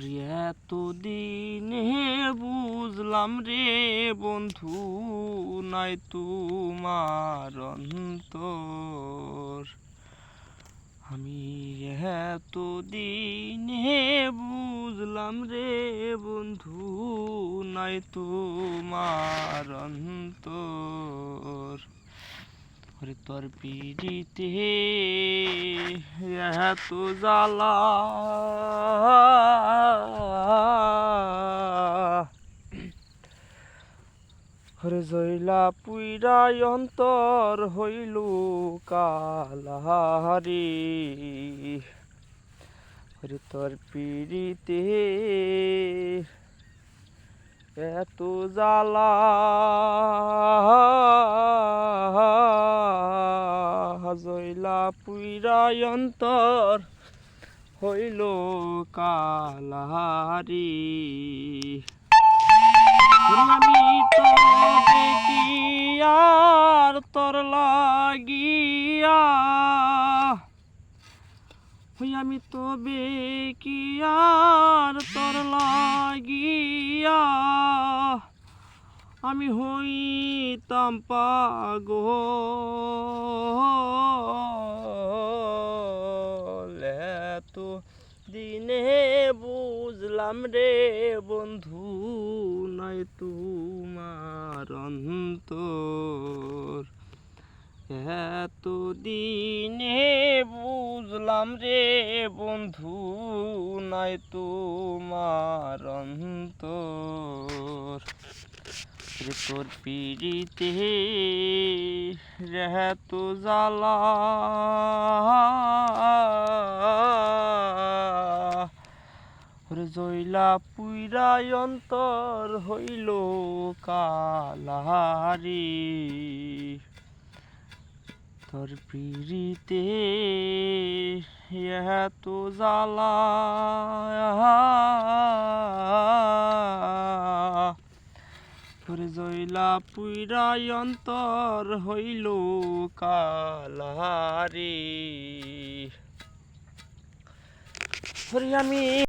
এতদিনে বুঝলাম রে বন্ধু নাই তোমার অন্তর। আমি এতদিনে বুঝলাম রে বন্ধু নাই তোমার অন্তর। তোর পিড়িতে এত জ্বালা জইলা পুইরা অন্তর হইল কালাহারি। তোর পিড়িতে এত জ্বালা জইলা পুইরা অন্তর হইল কালাহারি। আমি তো দেখি আর তোর লাগিয়া আমি তো বেকি আর তোর লাগিয়া আমি হইতাম পাগল। এত দিনে বুঝলাম রে বন্ধু নাই তোমার অন্তর। এত দিনে বুঝলাম রে বন্ধু নাই তোমার অন্তর। তোর পিড়িতে এত জ্বালা জইলা পুইরা অন্তর হইল কালাহারি। তোর পিড়িতে এত জ্বালা জইলা পুইরা অন্তর হইল কালাহারি। আমি